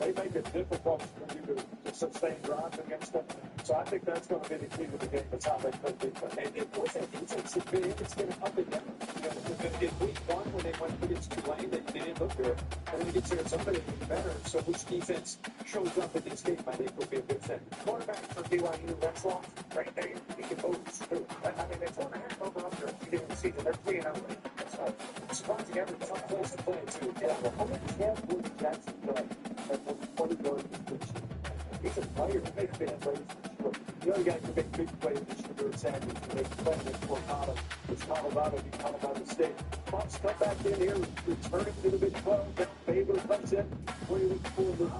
They make it difficult for you to sustain drives against them. So I think that's going to be the key to the game. That's how they play defense. And with that defense, it's been up and down. In week one, when they went against Tulane, they didn't look good. And then it gets here, somebody better. So which defense shows up in this game, I think, will be a good thing. Quarterback for BYU, that's long. Right there, he can move. I mean, they're 4.5 over under at the beginning of the season. They're 3-0. So surprising every tough place to play, too. Yeah, well, how many can't Woody Jackson play? He's a player. He makes big plays. The other guy can make big plays. It's Sanders. He makes plays for Colorado. It's Colorado State. Bucks come back in here, returning to the Big 12. Then Baylor comes in. 3 weeks forward.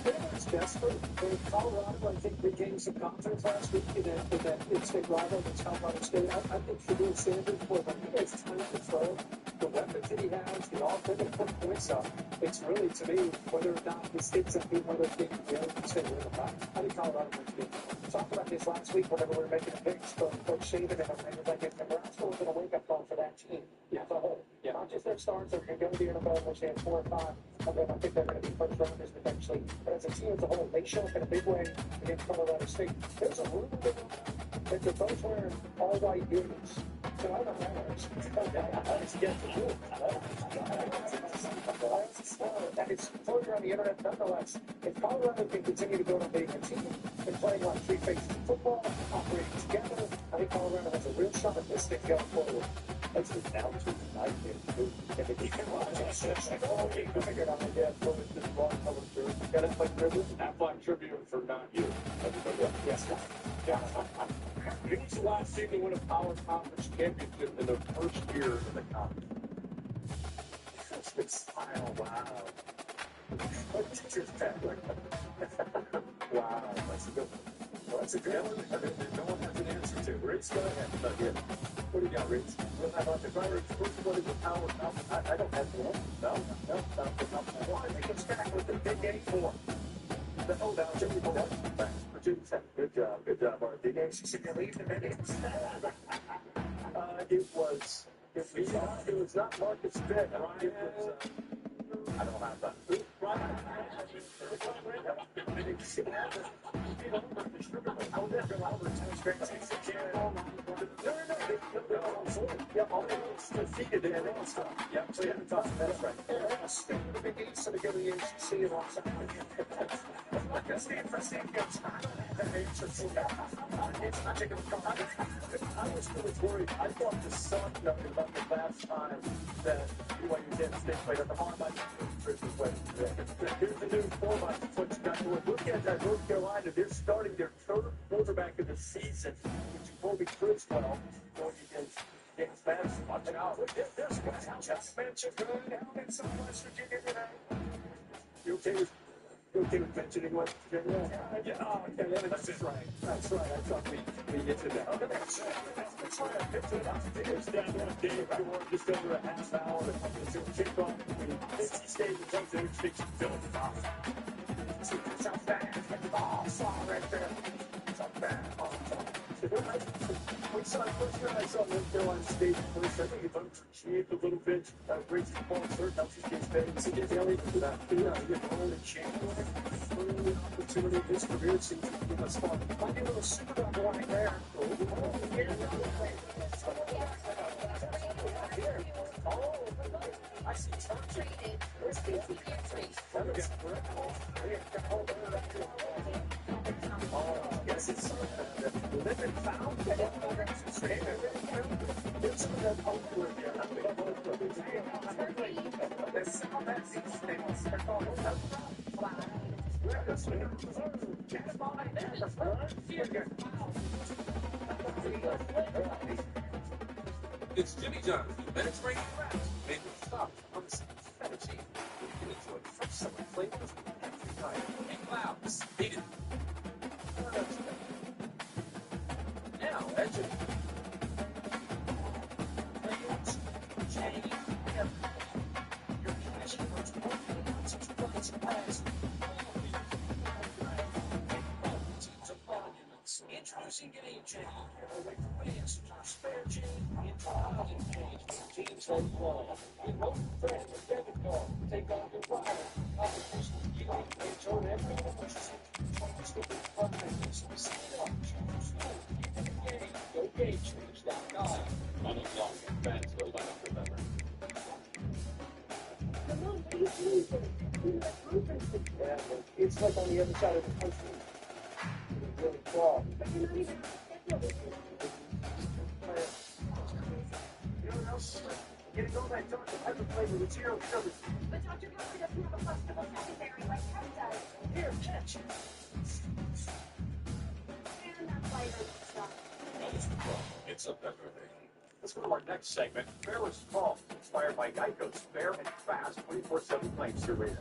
Baylor's desperate. And Colorado, I think, regained some confidence last week in that in-state rival against Colorado State. I think Shedeur Sanders, boy, when he has time to throw, the weapons that he has, the offense that put points up, it's really, to me, whether or not he sticks up in whether they can stay with him. I think Colorado wins the game. We talked about this last week whenever we were making a picks for Coach Saban and everything. If Nebraska was in a wake-up call for that team as a whole. Not just their stars that are going to be in the NFL, which they have 4 or 5. I think they're going to be first rounders eventually. But as a team as a whole, they show up in a big way against Colorado State. There's a rumor that they're both wearing all white unis. So I don't know. And it's floating around the internet nonetheless. If Colorado can continue to build on being a team and playing like 3 phases of football, operating together, I think Colorado has a real shot at this thing going forward. That's the altitude tonight. If it can watch it, oh, you figured out my dad told us this wrong color shirt. Got it like tribute? Affleck tribute for not you. Everybody else. Yes. Yeah. Who's the last team to win a power conference championship in their first year in the conference? It's style, wow. What teacher's pet? Wow, that's a good one. Well, that's a good one. I mean, no one has an answer to. Rich, go ahead. What do you got, Rich? Well, I thought the driver's first one is a power conference. I don't have one. No. I think it's back with the big 8-4. Oh, now, Jimmy, good job, Art. The ACC lead in minutes. It was not Marcus Pitt. It was, I don't have that. Defeated it. Yeah, so you haven't talked about that, right? The Big East to go to the ACC alongside like a Stanford goes. It's not taking I was really worried. I thought the sun about the last time that BYU Kansas State played at the Hard Here's the new format. What's got to look at that North Carolina. They're starting their third quarterback of the season, which will be Criswell going against James Madison. Watch out. This guy just mentioned good down in Southwest Virginia today. You okay with mentioning West Virginia? That's right. That's what we get to that. Okay, that's right. It's down to Dave George, just over a half hour. It's a kickoff between NC State and Texas State. It's a bad ball song right there. It's a bad ball song. First year I saw North Carolina State first, I think it underachieved a little bit. Great football, third, now she's getting paid. So get the only for that. You get the only champion. opportunity in his career seems to be thus far. Might be a little super double right there. I see touch. Yes, it's living found. There's some of that culture there. It's Jimmy John's Mediterranean wraps made with stock on the fettuccine. You can enjoy fresh summer flavors every night. And clouds, needed. Now, that's it. Your cash works more than $1,000 price. Introducing Game Chain. Away from fans to spare change. Introducing change. Teams like ball. Remote friend with debit card. Take on your ride. Competition healing. Enjoy every emotion. Stupid fun things. Sign up. Choose school. Get in the game. Go GameChange.com. Money long and fans will let them remember. Yeah, it's like on the other side of the country. Really far. But you're not even you know what else? Getting all that Dr. Pepper flavor with zero sugar. But Dr. Pepper doesn't have a flexible secondary like Coke does. Here, catch. And that's why you're stuck. It's a better thing. Let's go to our next segment, Fairless Call, inspired by Geico's fair and fast 24/7 claims survey.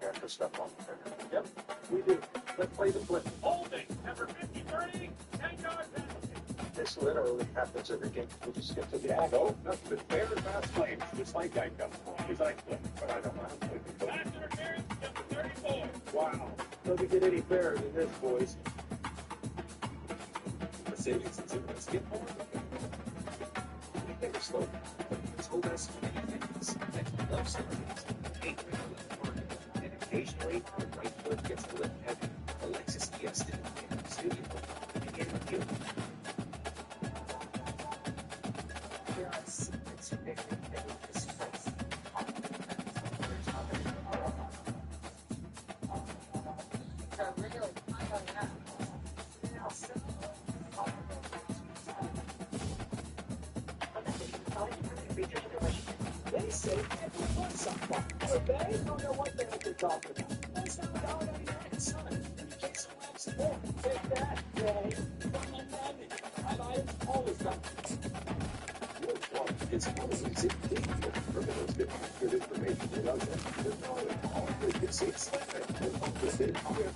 After stuff on there. Yep, We do. let's play the flip. Holding, number 50-30, 10-yard penalty. This literally happens every game. We just get to the Yeah, act. no, nothing but fair and fast claims, just like Geico. Because I flip, but I don't know how to flip it. Last interference, number 34. Wow. Doesn't get any fairer than this, boys. Mercedes and Zimmerman's get more. We never slow down. Told us many things that we love celebrities. Hate when the left market. And occasionally, the right foot gets a little heavy. Alexis Diaz in the studio. Begin with you. There are secrets buried beneath the surface. They say everyone's something. They don't know what they're talking about. That's not how it is. Take that, Jay. I've always done It's always indeed criminals get good information without that. There's no all good receipts.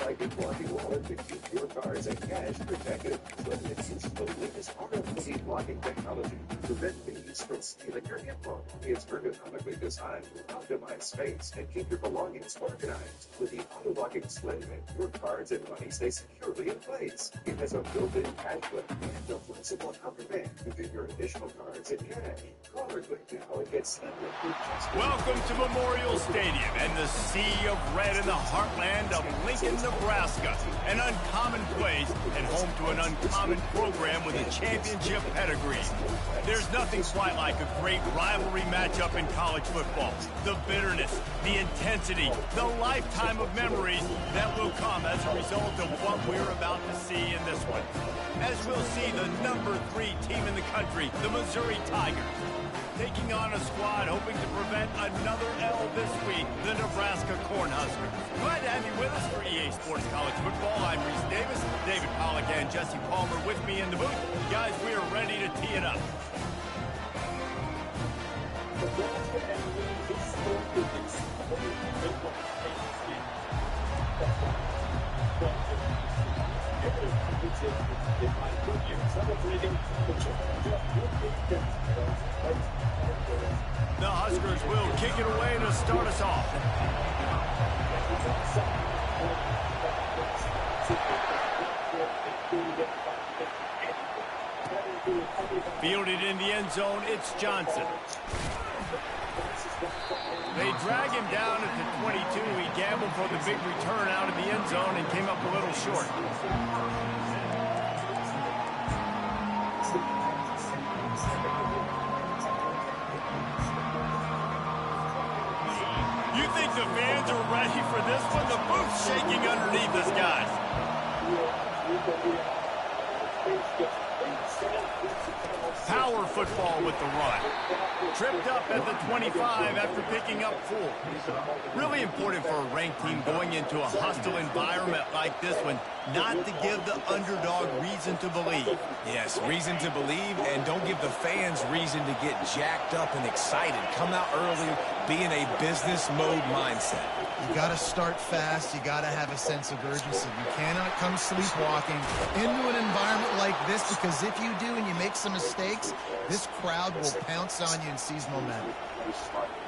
Like a blocking wallet to keep your cards and cash protected. Slipping is the latest RFID blocking technology to prevent thieves from stealing your info. It's ergonomically designed to optimize space and keep your belongings organized. With the auto-locking sling, your cards and money stay securely in place. It has a built-in cash clip and a flexible upper band to fit your additional cards and cash. Call or click now and get slipped. Welcome to Memorial Stadium and the sea of red in the heartland of Lincoln, Nebraska. An uncommon place and home to an uncommon program with a championship pedigree. There's nothing quite like a great rivalry matchup in college football. The bitterness, the intensity, the lifetime of memories that will come as a result of what we're about to see in this one. As we'll see the number 3 team in the country, the Missouri Tigers, taking on a squad hoping to prevent another L this week, the Nebraska Cornhuskers. Glad to have you with us for EA Sports College Football. I'm Reese Davis, David Pollack and Jesse Palmer with me in the booth. Guys, we are ready to tee it up. The Huskers will kick it away to start us off. Fielded in the end zone, it's Johnson. They drag him down at the 22. He gambled for the big return out of the end zone and came up a little short. You think the fans are ready for this one? The booth's shaking underneath us, guys. Power football with the run. Tripped up at the 25 after picking up 4. Really important for a ranked team going into a hostile environment like this one, not to give the underdog reason to believe. Yes, reason to believe, and don't give the fans reason to get jacked up and excited. Come out early, be in a business mode mindset. You got to start fast. You got to have a sense of urgency. You cannot come sleepwalking into an environment like this, because if you do and you make some mistakes, this crowd will pounce on you and seize momentum.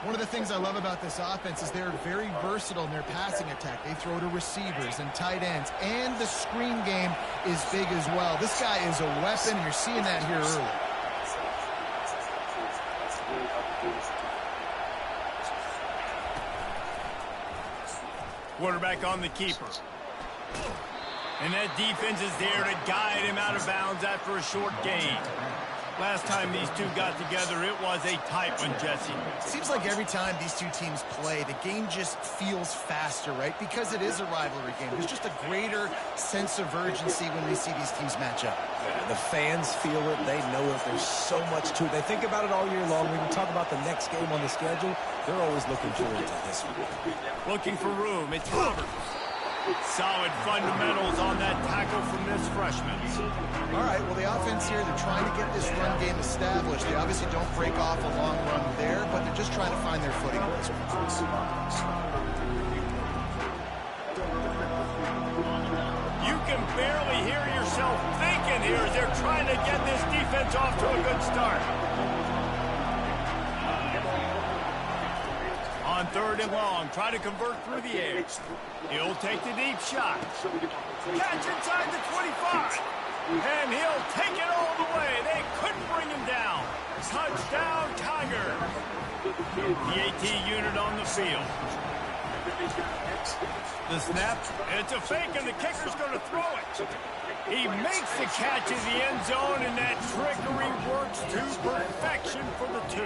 One of the things I love about this offense is they're very versatile in their passing attack. They throw to receivers and tight ends, and the screen game is big as well. This guy is a weapon, and you're seeing that here early. Quarterback on the keeper. And that defense is there to guide him out of bounds after a short gain. Last time these two got together, it was a tight one, Jesse. Seems like every time these two teams play, the game just feels faster, right? Because it is a rivalry game. There's just a greater sense of urgency when we see these teams match up. Yeah, the fans feel it. They know it. There's so much to it. They think about it all year long. When we talk about the next game on the schedule, they're always looking forward to this one. Looking for room. It's Roberts. Solid fundamentals on that tackle from this freshman. All right, well, the offense here, they're trying to get this run game established. They obviously don't break off a long run there, but they're just trying to find their footing. You can barely hear yourself thinking here as they're trying to get this defense off to a good start. On 3rd and long, try to convert through the air. He'll take the deep shot. Catch inside the 25. And he'll take it all the way. They couldn't bring him down. Touchdown, Tiger. The AT unit on the field. The snap, it's a fake, and the kicker's going to throw it. He makes the catch in the end zone, and that trickery works to perfection for the 2.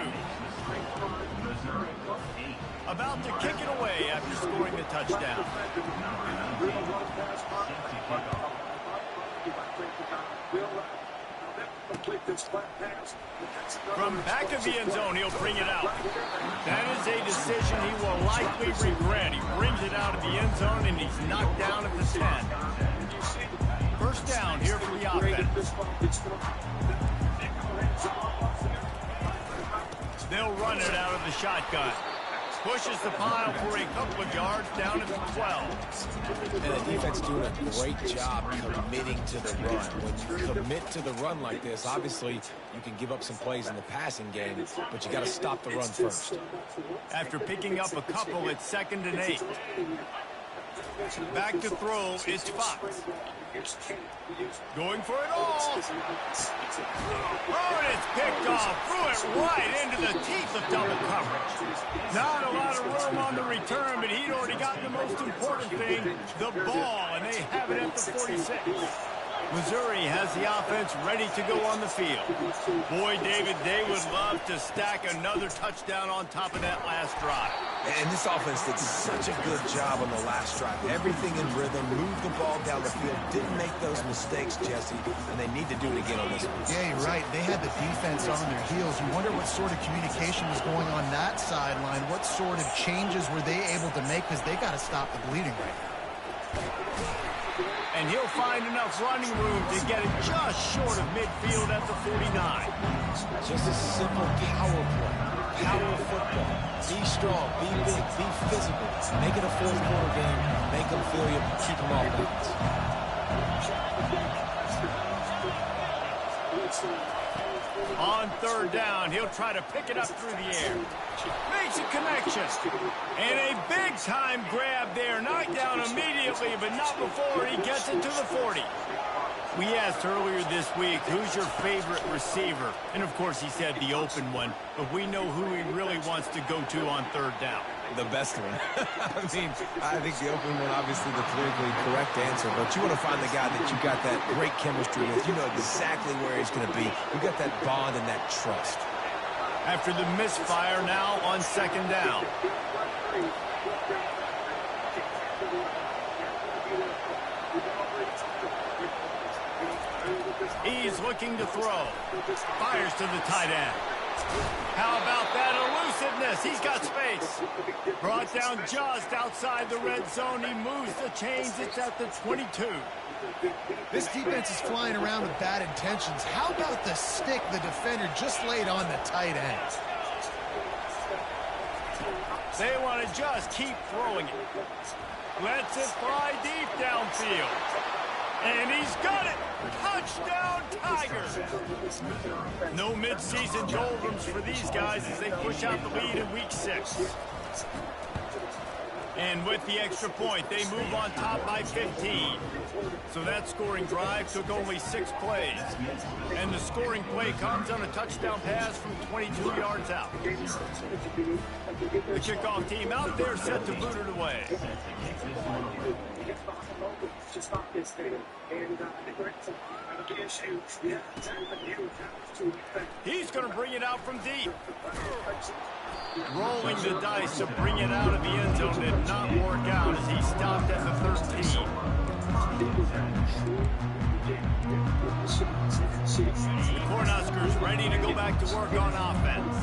About to kick it away after scoring the touchdown. From back of the end zone, he'll bring it out. That is a decision he will likely regret. He brings it out of the end zone, and he's knocked down at the 10. First down here for the offense. They'll run it out of the shotgun. Pushes the pile for a couple of yards down at the 12. And the defense doing a great job committing to the run. When you commit to the run like this, obviously you can give up some plays in the passing game, but you got to stop the run first. After picking up a couple, it's 2nd and 8. Back to throw, it's Fox. Going for it all. Oh, and it's picked off. Threw it right into the teeth of double coverage. Not a lot of room on the return, but he'd already gotten the most important thing, the ball, and they have it at the 46. Missouri has the offense ready to go on the field. Boy, David, they would love to stack another touchdown on top of that last drive. And this offense did such a good job on the last drive. Everything in rhythm, moved the ball down the field, didn't make those mistakes, Jesse, and they need to do it again on this one. Yeah, you're right. They had the defense on their heels. You wonder what sort of communication was going on that sideline. What sort of changes were they able to make, because they got to stop the bleeding right now. And he'll find enough running room to get it just short of midfield at the 49. Just a simple power play. Power football. Be strong, be big, be physical. Make it a 4th quarter game. Make them feel you, keep them off balance. On 3rd down, he'll try to pick it up through the air. Makes a connection. And a big-time grab there. Knocked down immediately, but not before he gets it to the 40. We asked earlier this week, who's your favorite receiver? And, of course, he said the open one. But we know who he really wants to go to on 3rd down. The best one. I mean, I think the open one, obviously the politically correct answer, but you want to find the guy that you got that great chemistry with. You know exactly where he's going to be. You got that bond and that trust. After the misfire, now on second down. He's looking to throw. Fires to the tight end. How about that elusiveness? He's got space. Brought down just outside the red zone. He moves the chains. It's at the 22. This defense is flying around with bad intentions. How about the stick the defender just laid on the tight end? They want to just keep throwing it. Lets it fly deep downfield. And he's got it! Touchdown, Tigers! No midseason doldrums for these guys as they push out the lead in Week 6. And with the extra point, they move on top by 15. So that scoring drive took only 6 plays. And the scoring play comes on a touchdown pass from 22 yards out. The kickoff team out there set to boot it away. He's going to bring it out from deep. Rolling the dice to bring it out of the end zone did not work out as he stopped at the 13. The Cornhuskers ready to go back to work on offense.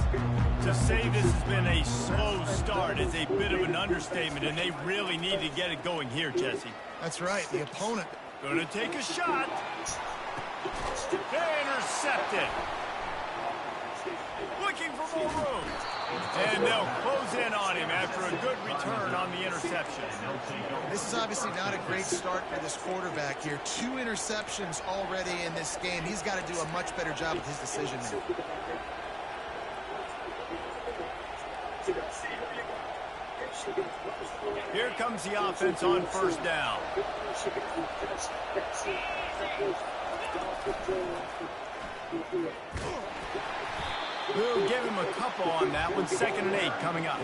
To say this has been a slow start is a bit of an understatement, and they really need to get it going here, Jesse. That's right, the opponent. Going to take a shot. Intercepted. Looking for more room. And they'll close in on him after a good return on the interception. This is obviously not a great start for this quarterback here. 2 interceptions already in this game. He's got to do a much better job with his decision making. Here comes the offense on first down. We'll give him a couple on that one. 2nd and 8 coming up.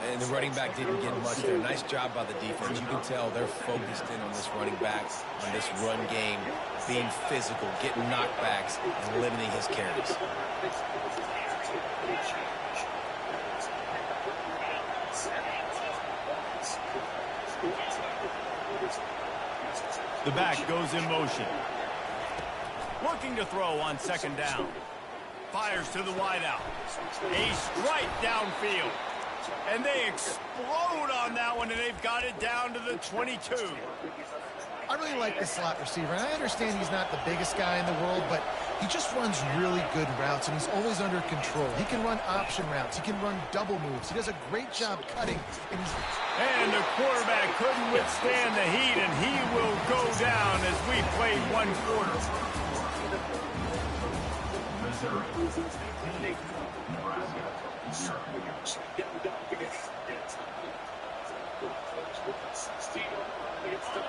And the running back didn't get much there. Nice job by the defense. You can tell they're focused in on this running back, on this run game, being physical, getting knockbacks, and limiting his carries. The back goes in motion. Looking to throw on 2nd down. Fires to the wideout. A strike downfield. And they explode on that one, and they've got it down to the 22. I really like this slot receiver, and I understand he's not the biggest guy in the world, but he just runs really good routes, and he's always under control. He can run option routes. He can run double moves. He does a great job cutting. And the quarterback couldn't withstand the heat, and he will go down as we play 1 quarter.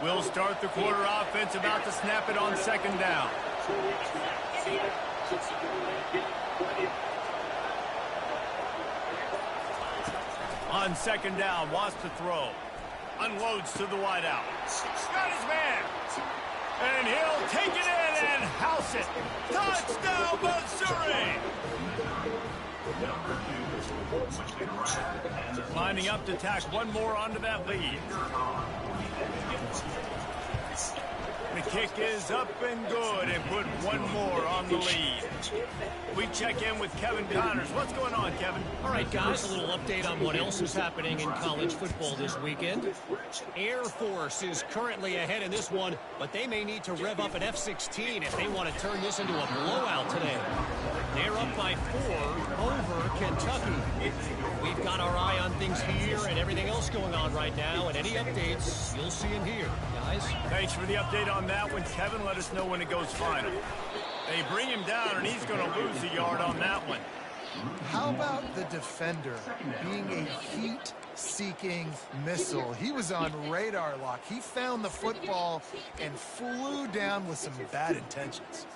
We'll start the quarter offense, about to snap it on 2nd down. On 2nd down, wants to throw. Unloads to the wideout. Got his man. And he'll take it in and house it. Touchdown, Missouri! Lining up to tack one more onto that lead. The kick is up and good and put one more on the lead. We check in with Kevin Connors. What's going on, Kevin? All right, guys, a little update on what else is happening in college football this weekend. Air Force is currently ahead in this one, but they may need to rev up an F-16 if they want to turn this into a blowout today. They're up by 4 over Kentucky. We've got our eye on things here and everything else going on right now, and any updates, you'll see them here, guys. Thanks for the update on that one, Kevin. Let us know when it goes final. They bring him down, and he's going to lose a yard on that one. How about the defender being a heat-seeking missile? He was on radar lock. He found the football and flew down with some bad intentions.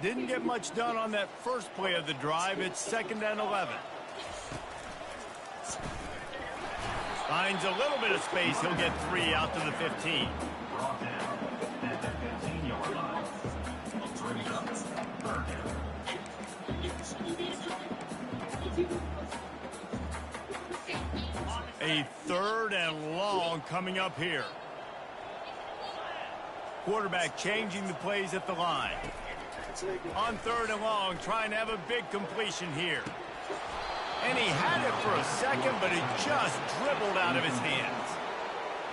Didn't get much done on that first play of the drive. It's 2nd and 11. Finds a little bit of space. He'll get 3 out to the 15. A 3rd and long coming up here. Quarterback changing the plays at the line. On 3rd and long, trying to have a big completion here. And he had it for a second, but it just dribbled out of his hands.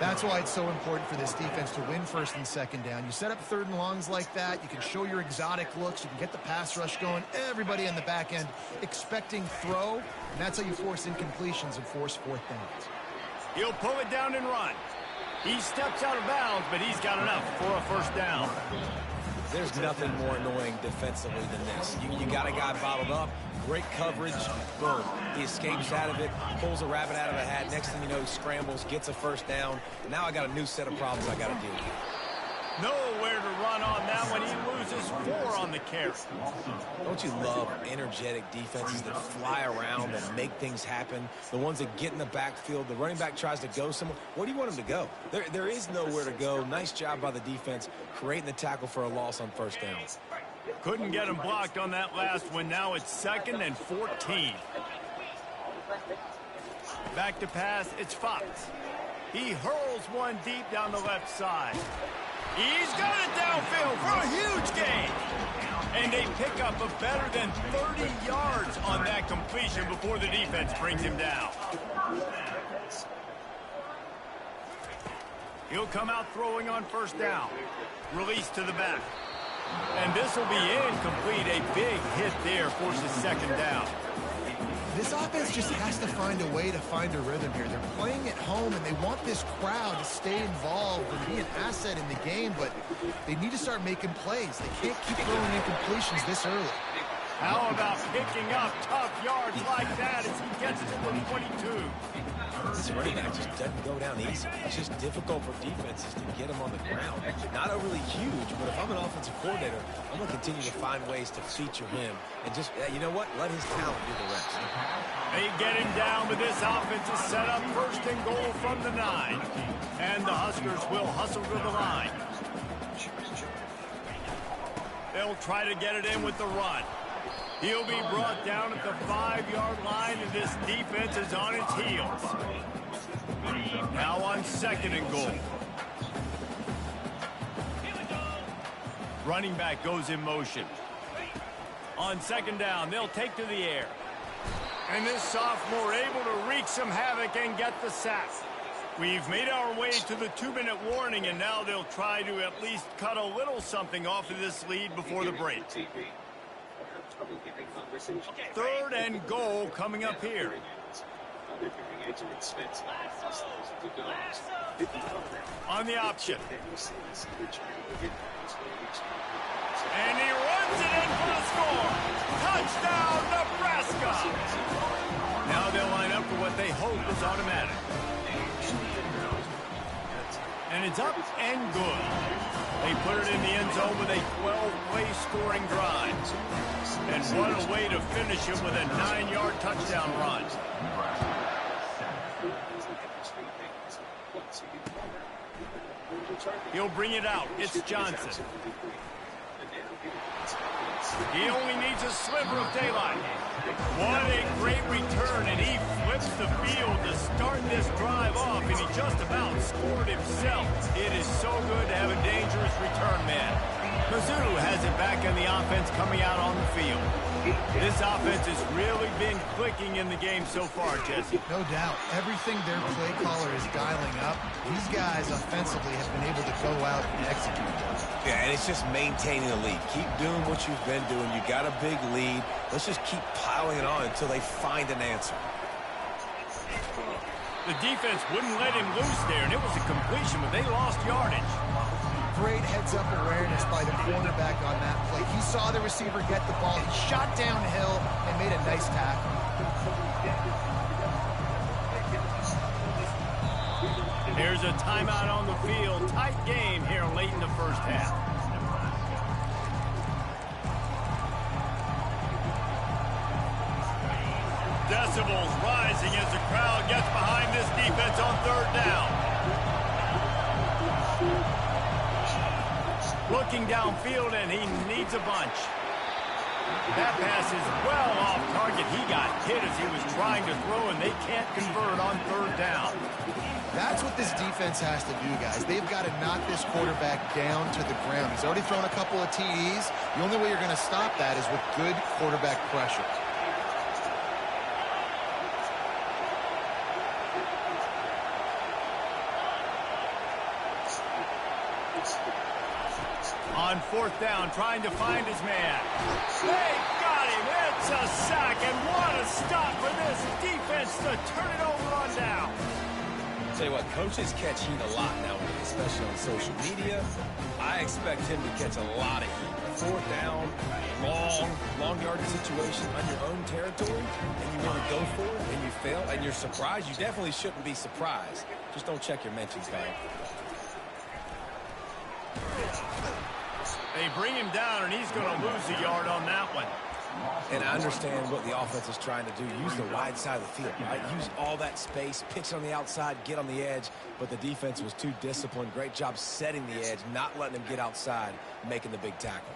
That's why it's so important for this defense to win 1st and 2nd down. You set up 3rd and longs like that. You can show your exotic looks. You can get the pass rush going. Everybody on the back end expecting throw. And that's how you force incompletions and force 4th downs. He'll pull it down and run. He steps out of bounds, but he's got enough for a 1st down. There's nothing more annoying defensively than this. You got a guy bottled up, great coverage, boom. He escapes out of it, pulls a rabbit out of a hat. Next thing you know, he scrambles, gets a 1st down. Now I got a new set of problems I got to deal with. Nowhere to run on that one. He loses 4 on the carry. Don't you love energetic defenses that fly around and make things happen? The ones that get in the backfield. The running back tries to go somewhere. Where do you want him to go? There is nowhere to go. Nice job by the defense creating the tackle for a loss on 1st down. Couldn't get him blocked on that last one. Now it's 2nd and 14. Back to pass. It's Fox. He hurls one deep down the left side. He's got it downfield for a huge gain. And they pick up a better than 30 yards on that completion before the defense brings him down. He'll come out throwing on 1st down. Release to the back. And this will be incomplete. A big hit there forces 2nd down. This offense just has to find a way to find a rhythm here. They're playing at home, and they want this crowd to stay involved and be an asset in the game, but they need to start making plays. They can't keep throwing incompletions this early. How about picking up tough yards like that as he gets to the 22? This running back just doesn't go down easy. It's just difficult for defenses to get him on the ground. Not overly huge, but if I'm an offensive coordinator, I'm going to continue to find ways to feature him. And just, you know what? Let his talent do the rest. They get him down, but this offense is set up 1st and goal from the 9. And the Huskers will hustle to the line. They'll try to get it in with the run. He'll be brought down at the 5-yard line, and this defense is on its heels. Now on 2nd and goal. Running back goes in motion. On 2nd down, they'll take to the air. And this sophomore able to wreak some havoc and get the sack. We've made our way to the 2-minute warning, and now they'll try to at least cut a little something off of this lead before the break. 3rd and goal coming up here. On the option. And he runs it in for the score. Touchdown, Nebraska. Now they'll line up for what they hope is automatic. And it's up and good. They put it in the end zone with a 12-play scoring drive. And what a way to finish it with a 9-yard touchdown run. He'll bring it out. It's Johnson. He only needs a sliver of daylight. What a great return, and he flips the field to start this drive off, and he just about scored himself. It is so good to have a dangerous return man. Mizzou has it back in the offense coming out on the field. This offense has really been clicking in the game so far, Jesse. No doubt. Everything their play caller is dialing up, these guys offensively have been able to go out and execute. Yeah, and it's just maintaining the lead. Keep doing what you've been doing. You got a big lead. Let's just keep piling it on until they find an answer. The defense wouldn't let him loose there, and it was a completion, but they lost yardage. Great heads-up awareness by the cornerback on that play. He saw the receiver get the ball. He shot downhill and made a nice tackle. Here's a timeout on the field. Tight game here late in the first half. Decibels rising as the crowd gets behind find this defense on third down. Looking downfield, and he needs a bunch. That pass is well off target. He got hit as he was trying to throw, and they can't convert on third down. That's what this defense has to do, guys. They've got to knock this quarterback down to the ground. He's already thrown a couple of TDs. The only way you're going to stop that is with good quarterback pressure. On fourth down, trying to find his man. They got him. It's a sack, and what a stop for this defense to turn it over on down. Tell you what, coaches catch heat a lot nowadays, especially on social media. I expect him to catch a lot of heat. Fourth down, long yardage situation on your own territory, and you want to go for it, and you fail, and you're surprised. You definitely shouldn't be surprised. Just don't check your mentions, man. They bring him down, and he's going to lose a yard on that one. And I understand what the offense is trying to do. Use the wide side of the field, right? Use all that space, pitch on the outside, get on the edge. But the defense was too disciplined. Great job setting the edge, not letting him get outside, making the big tackle.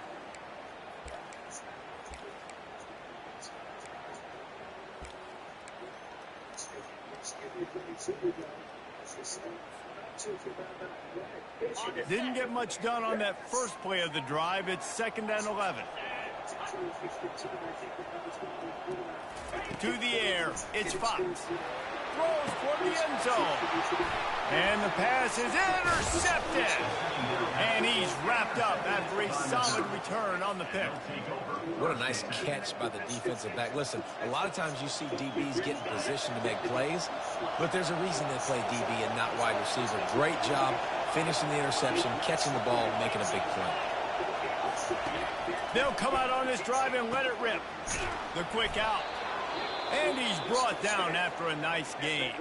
Didn't get much done on that first play of the drive. It's 2nd and 11. To the air, it's Fox. Throws for the end zone. And the pass is intercepted. And he's wrapped up after a solid return on the pick. What a nice catch by the defensive back. Listen, a lot of times you see DBs get in position to make plays, but there's a reason they play DB and not wide receiver. Great job finishing the interception, catching the ball, and making a big play. They'll come out on this drive and let it rip. The quick out. And he's brought down after a nice gain.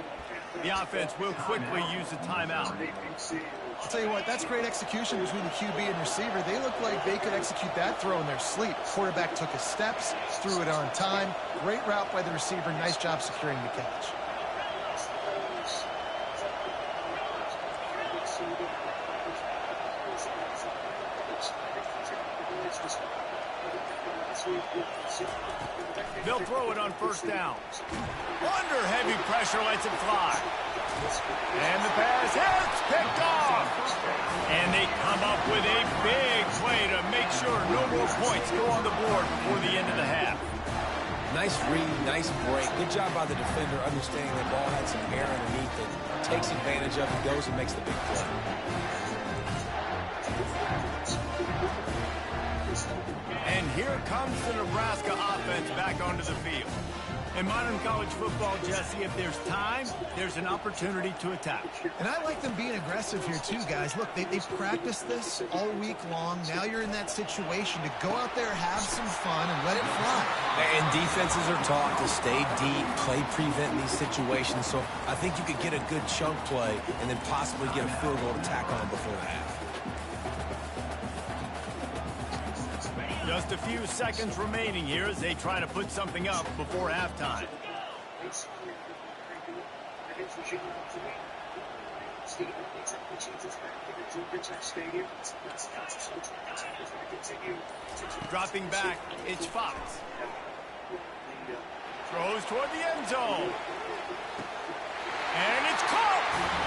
The offense will quickly use a timeout. I'll tell you what, that's great execution between the QB and receiver. They look like they could execute that throw in their sleep. Quarterback took his steps, threw it on time. Great route by the receiver. Nice job securing the catch. They'll throw it on first down. Under heavy pressure, lets it fly. And the pass hits, picked off. And they come up with a big play to make sure no more points go on the board before the end of the half. Nice read, nice break. Good job by the defender understanding the ball had some air underneath it. Takes advantage of it, goes and makes the big play. And here comes the Nebraska offense back onto the field. In modern college football, Jesse, if there's time, there's an opportunity to attack. And I like them being aggressive here too, guys. Look, they've practiced this all week long. Now you're in that situation to go out there, have some fun, and let it fly. And defenses are taught to stay deep, play prevent in these situations. So I think you could get a good chunk play and then possibly get a field goal to tack on before the half. Just a few seconds remaining here as they try to put something up before halftime. Dropping back, it's Fox. Throws toward the end zone. And it's caught!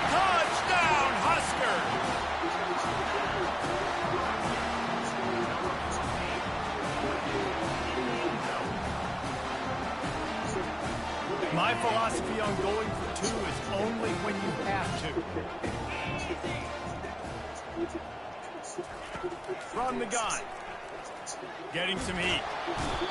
Touchdown, Huskers! My philosophy on going for two is only when you have to. From the gun. Getting some heat.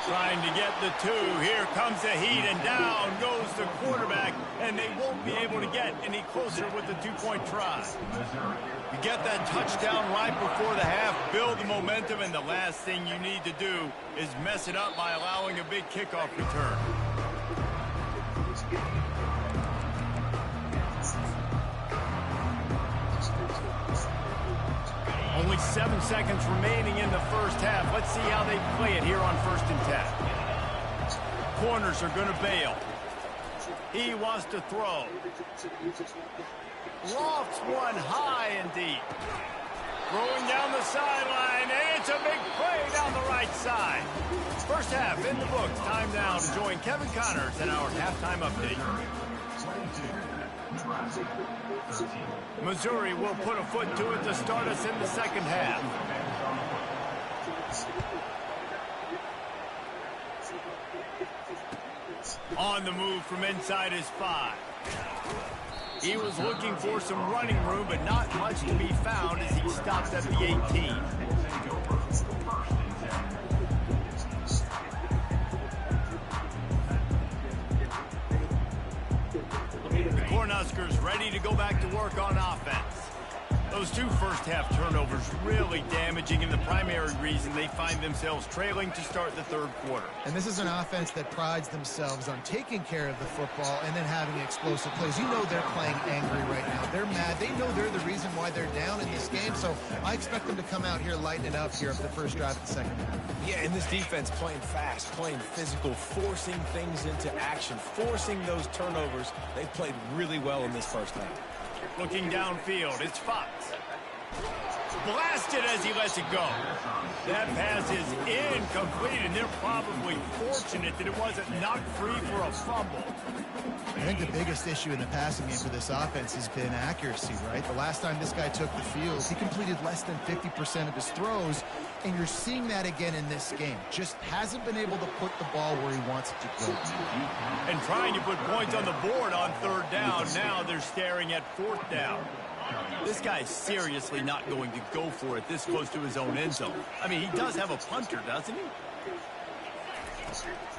Trying to get the two. Here comes the heat, and down goes the quarterback, and they won't be able to get any closer with the two-point try. You get that touchdown right before the half, build the momentum, and the last thing you need to do is mess it up by allowing a big kickoff return. Only 7 seconds remaining in the first half. Let's see how they play it here on 1st and 10. Corners are going to bail. He wants to throw. Lofts one high and deep. Throwing down the sideline, and it's a big play down the right side. First half in the books. Time now to join Kevin Connors in our halftime update. Missouri will put a foot to it to start us in the second half. On the move from inside his 5. He was looking for some running room, but not much to be found as he stopped at the 18. The Cornhuskers ready to go back to work on offense. Those 2 first-half turnovers really damaging and the primary reason they find themselves trailing to start the third quarter. And this is an offense that prides themselves on taking care of the football and then having explosive plays. You know they're playing angry right now. They're mad. They know they're the reason why they're down in this game, so I expect them to come out here, lighten it up here at the first drive of the second half. Yeah, and this defense playing fast, playing physical, forcing things into action, forcing those turnovers. They played really well in this first half. Looking downfield, it's Fox. Blasted as he lets it go. That pass is incomplete, and they're probably fortunate that it wasn't knocked free for a fumble. I think the biggest issue in the passing game for this offense has been accuracy, right? The last time this guy took the field, he completed less than 50% of his throws, and you're seeing that again in this game. Just hasn't been able to put the ball where he wants it to go. And trying to put points on the board on third down. Now they're staring at fourth down. This guy's seriously not going to go for it this close to his own end zone. I mean, he does have a punter, doesn't he?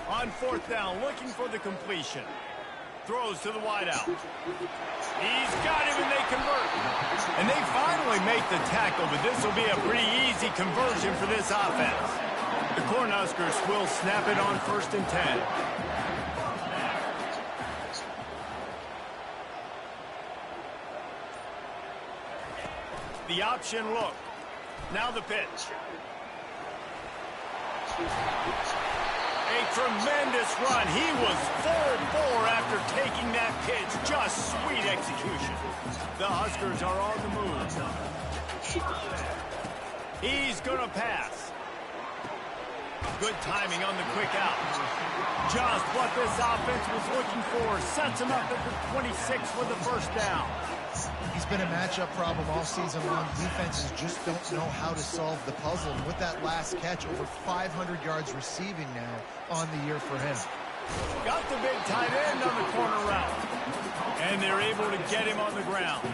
On fourth down, looking for the completion. Throws to the wideout. He's got him, and they convert. And they finally make the tackle, but this will be a pretty easy conversion for this offense. The Cornhuskers will snap it on 1st and 10. The option look. Now the pitch. A tremendous run. He was 4-4 after taking that pitch. Just sweet execution. The Huskers are on the move. He's going to pass. Good timing on the quick out. Just what this offense was looking for. Sets him up at the 26 for the first down. He's been a matchup problem all season long. Defenses just don't know how to solve the puzzle. And with that last catch, over 500 yards receiving now on the year for him. Got the big tight end on the corner route. And they're able to get him on the ground.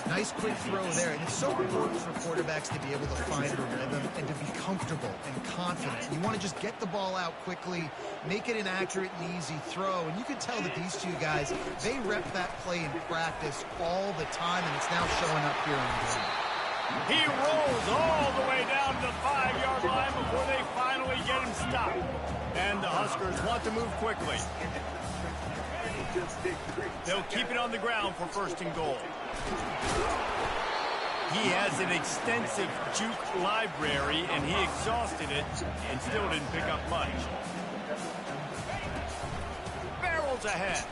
Nice quick throw there. And it's so important for quarterbacks to be able to find a rhythm and to be comfortable and confident. You want to just get the ball out quickly, make it an accurate and easy throw. And you can tell that these two guys, they rep that play in practice all the time, and it's now showing up here on the game. He rolls all the way down to the 5-yard line before they finally get him stopped. And the Huskers want to move quickly. They'll keep it on the ground for 1st and goal. He has an extensive juke library, and he exhausted it and still didn't pick up much. Barrels ahead.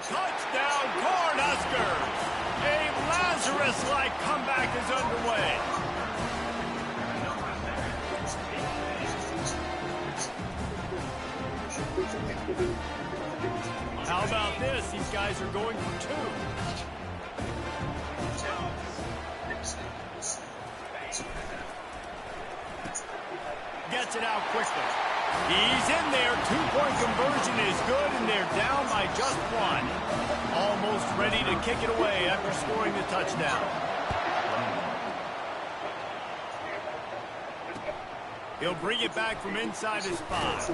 Touchdown, Cornhuskers! A Lazarus-like comeback is underway. How about this? These guys are going for 2. Gets it out quickly. He's in there. 2-point conversion is good, and they're down by just 1. Almost ready to kick it away after scoring the touchdown. He'll bring it back from inside his 5.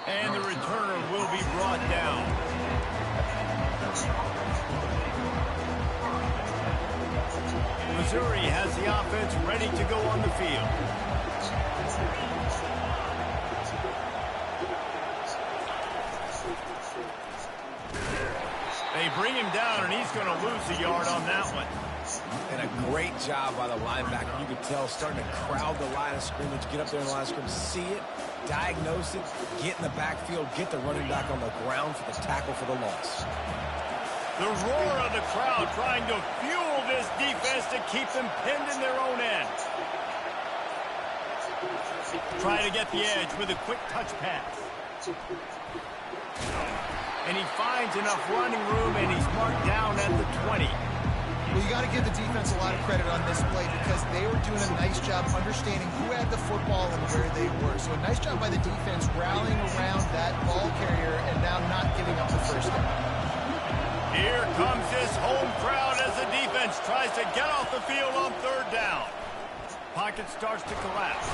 And the returner will be brought down. Missouri has the offense ready to go on the field. They bring him down, and he's going to lose a yard on that one. And a great job by the linebacker. You could tell starting to crowd the line of scrimmage, get up there in the line of scrimmage, see it, diagnose it, get in the backfield, get the running back on the ground for the tackle for the loss. The roar of the crowd trying to fuel this defense to keep them pinned in their own end. Try to get the edge with a quick touch pass. And he finds enough running room, and he's marked down at the 20. Well, you got to give the defense a lot of credit on this play because they were doing a nice job understanding who had the football and where they were. So a nice job by the defense rallying around that ball carrier and now not giving up the first down. Here comes this home crowd as the defense tries to get off the field on third down. Pocket starts to collapse.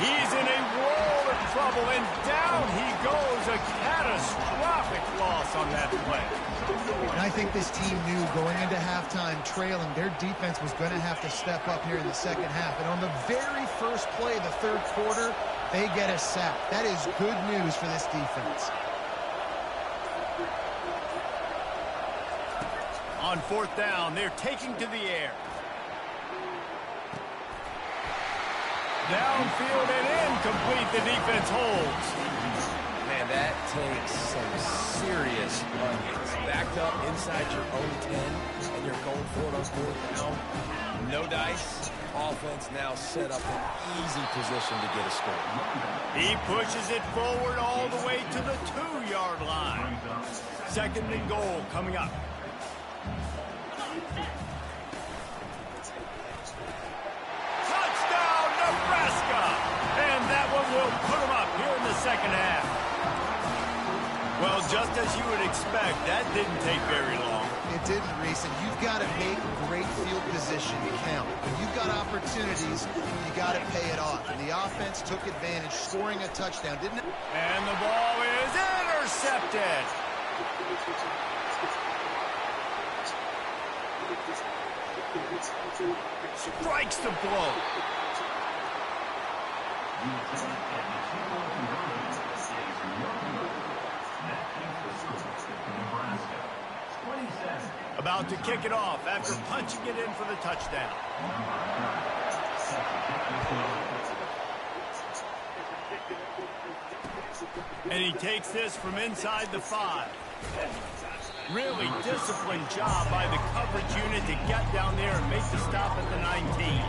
He's in a world of trouble, and down he goes. A catastrophic loss on that play. And I think this team knew going into halftime trailing, their defense was going to have to step up here in the second half. And on the very first play of the third quarter, they get a sack. That is good news for this defense. On fourth down, they're taking to the air. Downfield and incomplete, the defense holds. Man, that takes some serious onions. Backed up inside your own 10, and you're going for it on fourth down. No dice. Offense now set up an easy position to get a score. He pushes it forward all the way to the 2-yard line. Second and goal coming up. Touchdown, Nebraska! And that one will put them up here in the second half. Well, just as you would expect, that didn't take very long. It didn't, Reese, and you've got to make great field position count. When you've got opportunities, you got to pay it off. And the offense took advantage, scoring a touchdown, didn't it? And the ball is intercepted. Strikes the blow. About to kick it off after punching it in for the touchdown. And he takes this from inside the 5. Really disciplined job by the coverage unit to get down there and make the stop at the 19.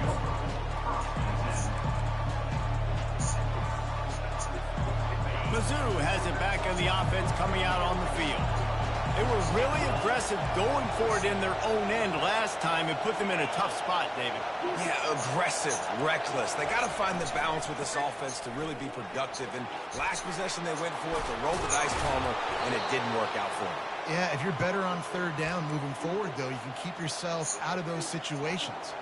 Mizzou has it back in the offense coming out on the field. They were really aggressive going for it in their own end last time and put them in a tough spot, David. Yeah, aggressive, reckless. They got to find the balance with this offense to really be productive. And last possession they went for it to roll the dice, Palmer, and it didn't work out for them. Yeah, if you're better on third down moving forward, though, you can keep yourself out of those situations.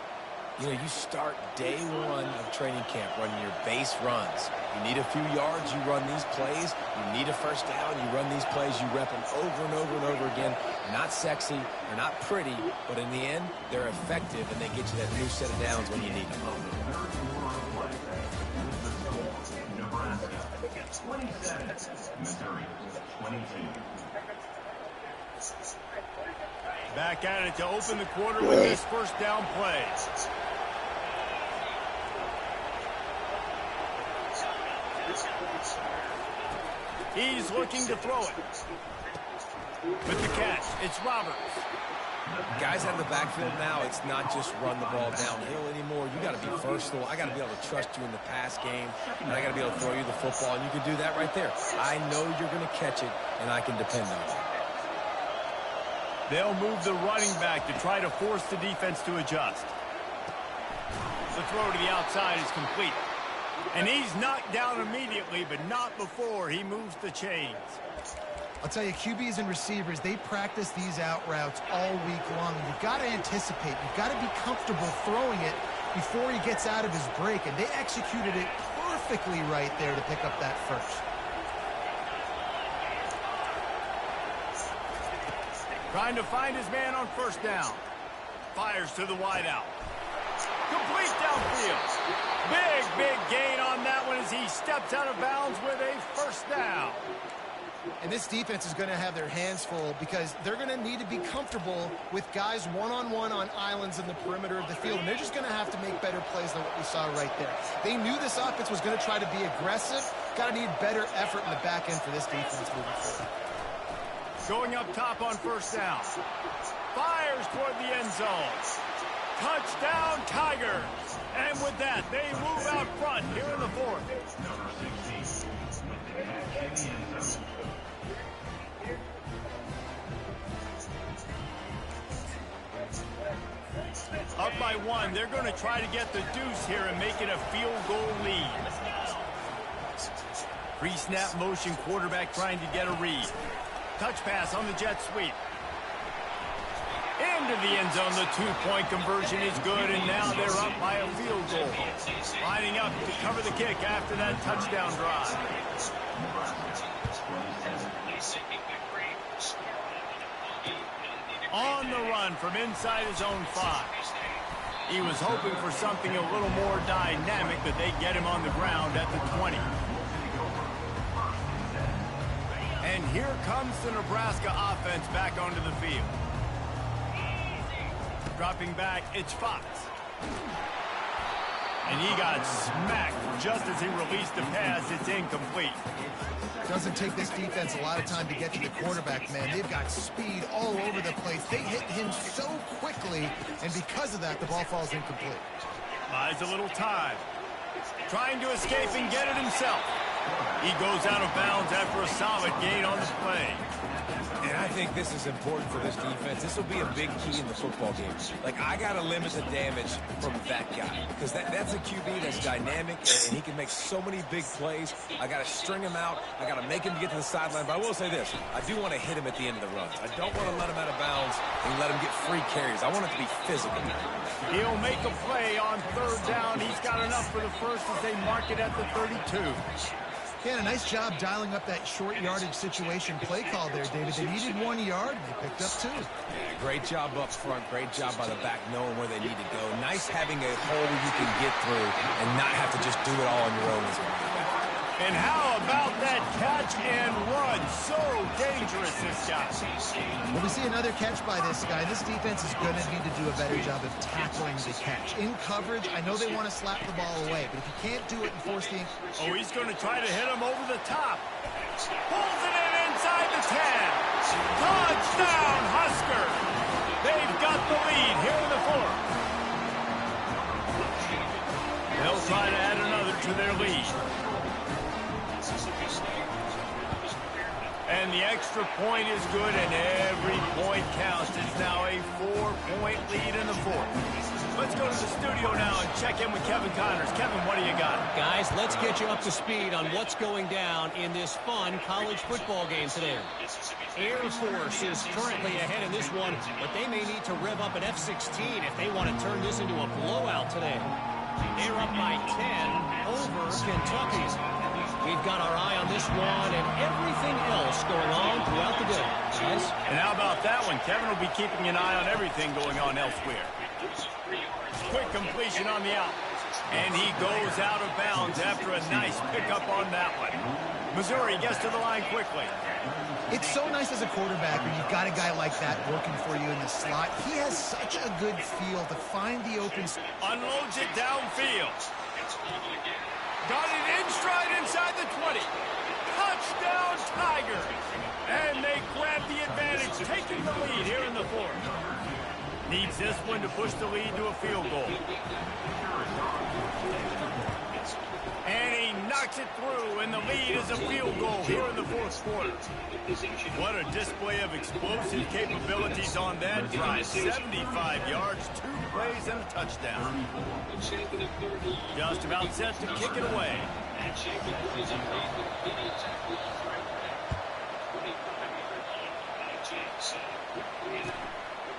You know, you start day one of training camp running your base runs. You need a few yards, you run these plays. You need a first down, you run these plays. You rep them over and over and over again. They're not sexy, they're not pretty, but in the end, they're effective, and they get you that new set of downs when you need them. Nebraska, 27, Missouri, 22. Back at it to open the quarter with this first down play. He's looking to throw it. With the catch, it's Roberts. Guys out of the backfield now, it's not just run the ball downhill anymore. You got to be versatile. I got to be able to trust you in the pass game, and I got to be able to throw you the football, and you can do that right there. I know you're going to catch it, and I can depend on it. They'll move the running back to try to force the defense to adjust. The throw to the outside is complete. And he's knocked down immediately, but not before he moves the chains. I'll tell you, QBs and receivers, they practice these out routes all week long. You've got to anticipate. You've got to be comfortable throwing it before he gets out of his break. And they executed it perfectly right there to pick up that first. Trying to find his man on first down. Fires to the wideout. Complete downfield. Big gain on that one as he steps out of bounds with a first down. And this defense is going to have their hands full because they're going to need to be comfortable with guys one-on-one on islands in the perimeter of the field. And they're just going to have to make better plays than what we saw right there. They knew this offense was going to try to be aggressive. Got to need better effort in the back end for this defense moving forward. Going up top on first down. Fires toward the end zone. Touchdown, Tigers. And with that, they move out front here in the fourth. Number 16, with the catch in the end zone. Up by one, they're going to try to get the deuce here and make it a field goal lead. Pre-snap motion, quarterback trying to get a read. Touch pass on the jet sweep. Into the end zone, the two-point conversion is good, and now they're up by a field goal. Lining up to cover the kick after that touchdown drive. On the run from inside his own 5. He was hoping for something a little more dynamic, but they get him on the ground at the 20. And here comes the Nebraska offense back onto the field. Dropping back, it's Fox. And he got smacked just as he released the pass. It's incomplete. Doesn't take this defense a lot of time to get to the quarterback, man. They've got speed all over the place. They hit him so quickly, and because of that, the ball falls incomplete. Buys a little time. Trying to escape and get it himself. He goes out of bounds after a solid gain on the play. And I think this is important for this defense. This will be a big key in the football game. Like, I got to limit the damage from that guy because that's a QB that's dynamic, and he can make so many big plays. I got to string him out. I got to make him get to the sideline. But I will say this. I do want to hit him at the end of the runs. I don't want to let him out of bounds and let him get free carries. I want it to be physical. He'll make a play on third down. He's got enough for the first as they mark it at the 32. Yeah, a nice job dialing up that short yardage situation play call there, David. They needed 1 yard, and they picked up 2. Yeah, great job up front. Great job by the back knowing where they need to go. Nice having a hole you can get through and not have to just do it all on your own as a running back. And how about that catch and run? So dangerous, this guy. Well, we see another catch by this guy. This defense is going to need to do a better job of tackling the catch. In coverage, I know they want to slap the ball away, but if you can't do it and force the... Oh, he's going to try to hit him over the top. Pulls it in inside the 10. Touchdown, Husker. They've got the lead here in the fourth. They'll try to add another to their lead. And the extra point is good, and every point counts. It's now a 4-point lead in the fourth. Let's go to the studio now and check in with Kevin Connors. Kevin, what do you got? Guys, let's get you up to speed on what's going down in this fun college football game today. Air Force is currently ahead in this one, but they may need to rev up an F-16 if they want to turn this into a blowout today. They're up by 10 over Kentucky. We've got our eye on this one and everything else going on throughout the day. Guys? And how about that one? Kevin will be keeping an eye on everything going on elsewhere. Quick completion on the out. And he goes out of bounds after a nice pickup on that one. Missouri gets to the line quickly. It's so nice as a quarterback when you've got a guy like that working for you in the slot. He has such a good feel to find the open... Unloads it downfield. Got it in stride inside the 20. Touchdown, Tigers. And they grab the advantage, taking the lead here in the fourth. Needs this one to push the lead to a field goal. And he knocks it through, and the lead is a field goal here in the fourth quarter. What a display of explosive capabilities on that drive. 75 yards, 2 plays, and a touchdown. Just about set to kick it away.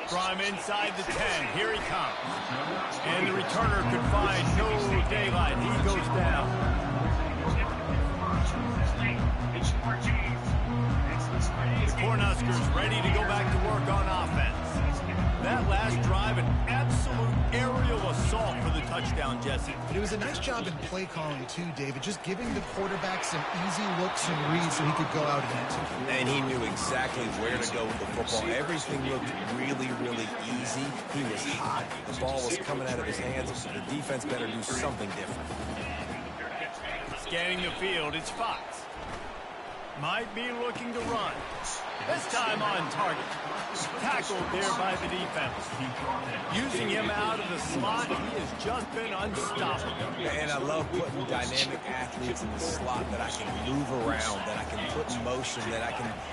From inside the 10, here he comes. And the returner could find no daylight. He goes down. The Cornhuskers ready to go back to work on offense. That last drive, an absolute aerial assault for the touchdown, Jesse. But it was a nice job in play calling, too, David, just giving the quarterback some easy looks and reads so he could go out and execute. And he knew exactly where to go with the football. Everything looked really, really easy. He was hot. The ball was coming out of his hands. The defense better do something different. Scanning the field, it's Fox. Might be looking to run. This time on target. Tackled there by the defense. Using him out of the slot, he has just been unstoppable. And I love putting dynamic athletes in the slot that I can move around, that I can put in motion, that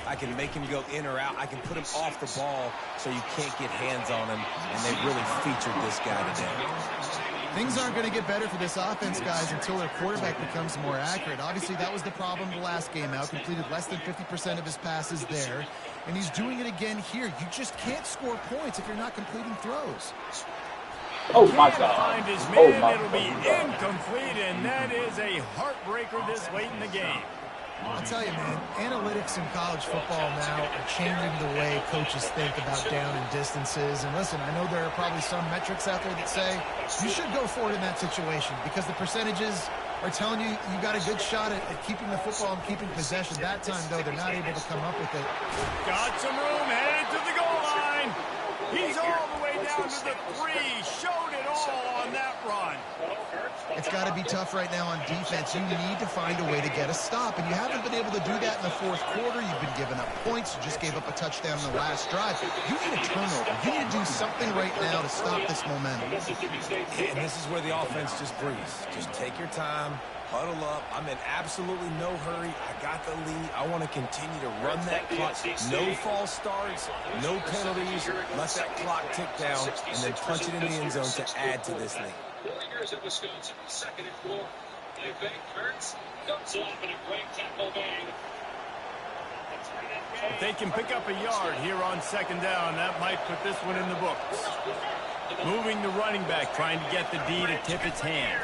I can make him go in or out. I can put him off the ball so you can't get hands on him, and they really featured this guy today. Things aren't going to get better for this offense, guys, until their quarterback becomes more accurate. Obviously, that was the problem the last game out. Completed less than 50% of his passes there. And he's doing it again here. You just can't score points if you're not completing throws. Oh, my God. Find his man. It'll be incomplete, and that is a heartbreaker this late in the game. I'll tell you, man, analytics in college football now are changing the way coaches think about down and distances. And listen, I know there are probably some metrics out there that say you should go for it in that situation because the percentages are telling you you got a good shot at keeping the football and keeping possession. That time, though, they're not able to come up with it. Got some room, headed to the goal line. He's all the way down to the 3. Showed it all on that run. It's got to be tough right now on defense. You need to find a way to get a stop, and you haven't been able to do that in the fourth quarter. You've been giving up points. You just gave up a touchdown in the last drive. You need a turnover. You need to do something right now to stop this momentum. And this is where the offense just breathes. Just take your time, huddle up. I'm in absolutely no hurry. I got the lead. I want to continue to run that clock. No false starts, no penalties. Let that clock tick down, and then punch it in the end zone to add to this lead. Warriors of Wisconsin, 2nd and 4. They fake. Hurts comes off in a great tackle bang. If they can pick up a yard here on 2nd down, that might put this one in the books. Moving the running back, trying to get the D to tip its hand.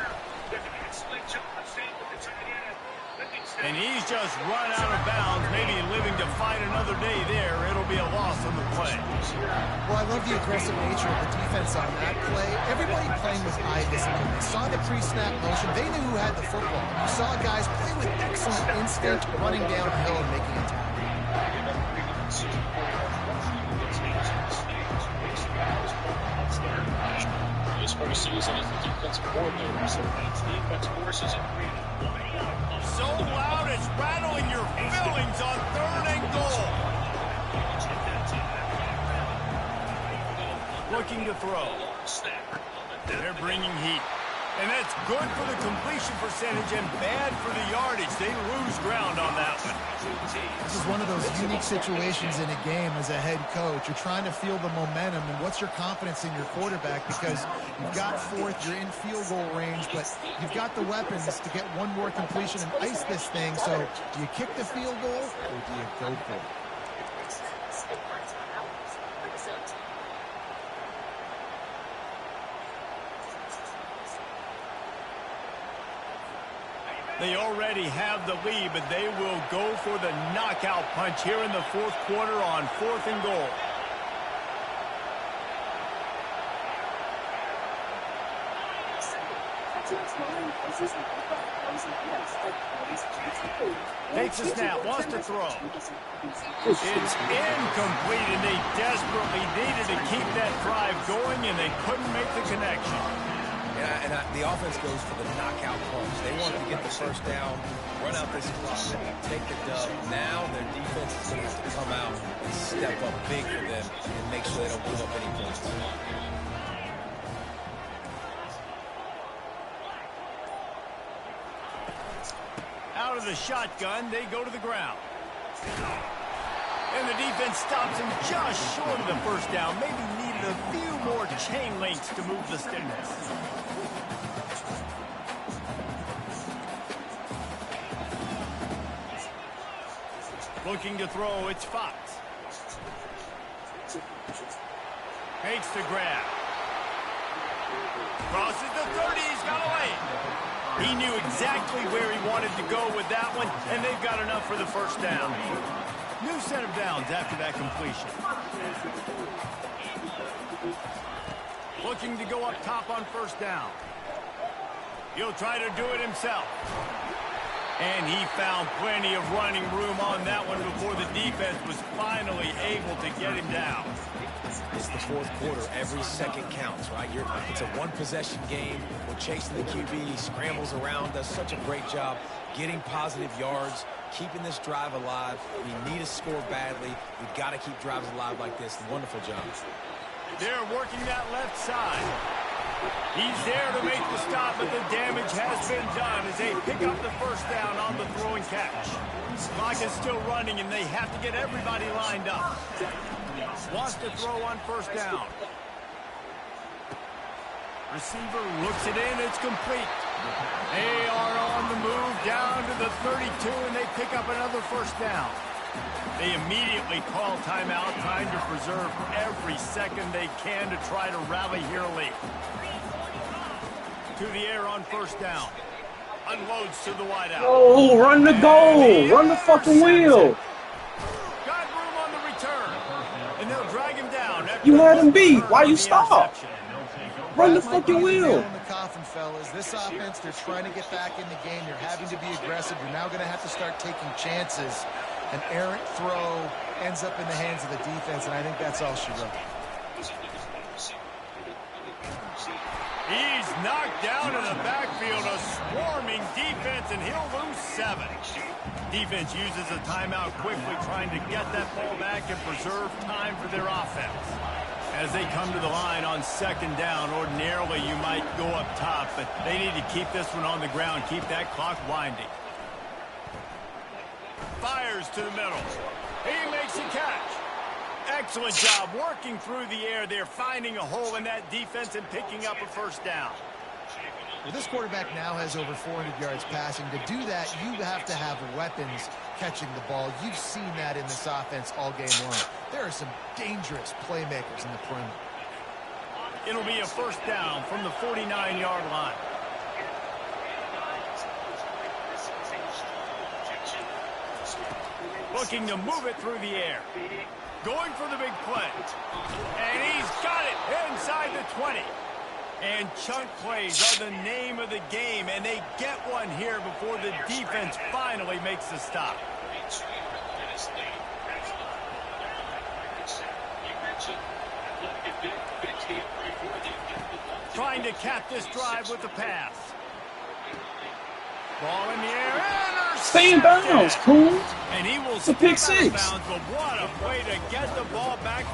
And he's just run out of bounds, maybe living to fight another day there. It'll be a loss on the play. Well, I love the aggressive nature of the defense on that play. Everybody playing with eye discipline. They saw the pre-snap motion. They knew who had the football. You saw guys play with excellent instinct, running downhill and making a tackle. This first season as the defensive coordinator, so that's defense forces it. So loud it's rattling your fillings on 3rd and goal. Looking to throw. They're bringing heat. And that's good for the completion percentage and bad for the yardage. They lose ground on that one. This is one of those unique situations in a game as a head coach. You're trying to feel the momentum, and what's your confidence in your quarterback? Because you've got 4th, you're in field goal range, but you've got the weapons to get one more completion and ice this thing. So do you kick the field goal or do you go for it? They already have the lead, but they will go for the knockout punch here in the 4th quarter on 4th and goal. Takes a snap, wants to throw. It's incomplete, and they desperately needed to keep that drive going, and they couldn't make the connection. Yeah, and the offense goes for the knockout punch. They wanted to get the first down, run out this clock, take the dub. Now their defense is going to have to come out and step up big for them and make sure they don't give up any points. Out of the shotgun, they go to the ground. And the defense stops him just short of the first down. Maybe needed a few more chain links to move the sticks. Looking to throw, it's Fox. Makes the grab. Crosses the 30, he's got away. He knew exactly where he wanted to go with that one, and they've got enough for the first down. New set of downs after that completion. Looking to go up top on first down. He'll try to do it himself. And he found plenty of running room on that one before the defense was finally able to get him down. It's the fourth quarter. Every second counts, right? It's a one-possession game. We're chasing the QB. He scrambles around, does such a great job getting positive yards, keeping this drive alive. We need a score badly. We've got to keep drives alive like this. Wonderful job. They're working that left side. He's there to make the stop, but the damage has been done as they pick up the first down on the throwing catch. Clock is still running, and they have to get everybody lined up. Wants to throw on first down. Receiver looks it in. It's complete. They are on the move down to the 32, and they pick up another first down. They immediately call timeout, trying to preserve every second they can to try to rally here late. To the air on first down. Unloads to the wideout. Oh, run the goal. Run the fucking wheel. Got room on the return. And they'll drag him down. You had him beat. Why you stop? Run the fucking wheel. On the coffin, fellas. This offense, they're trying to get back in the game. You're having to be aggressive. You're now going to have to start taking chances. An errant throw ends up in the hands of the defense, and I think that's all she wrote. He's knocked down in the backfield, a swarming defense, and he'll lose 7. Defense uses a timeout quickly, trying to get that ball back and preserve time for their offense. As they come to the line on second down, ordinarily you might go up top, but they need to keep this one on the ground, keep that clock winding. Fires to the middle. He makes a catch. Excellent job working through the air. They're finding a hole in that defense and picking up a first down. Well, this quarterback now has over 400 yards passing. To do that, you have to have weapons catching the ball. You've seen that in this offense all game long. There are some dangerous playmakers in the perimeter. It'll be a first down from the 49-yard line. Looking to move it through the air. Going for the big play. And he's got it inside the 20. And chunk plays are the name of the game, and they get one here before the defense finally makes the stop. Trying to cap this drive with the pass. Ball in the air. Stay in bounds, cool. And he will it's a pick 6. Bounds, but what a way to get the ball back.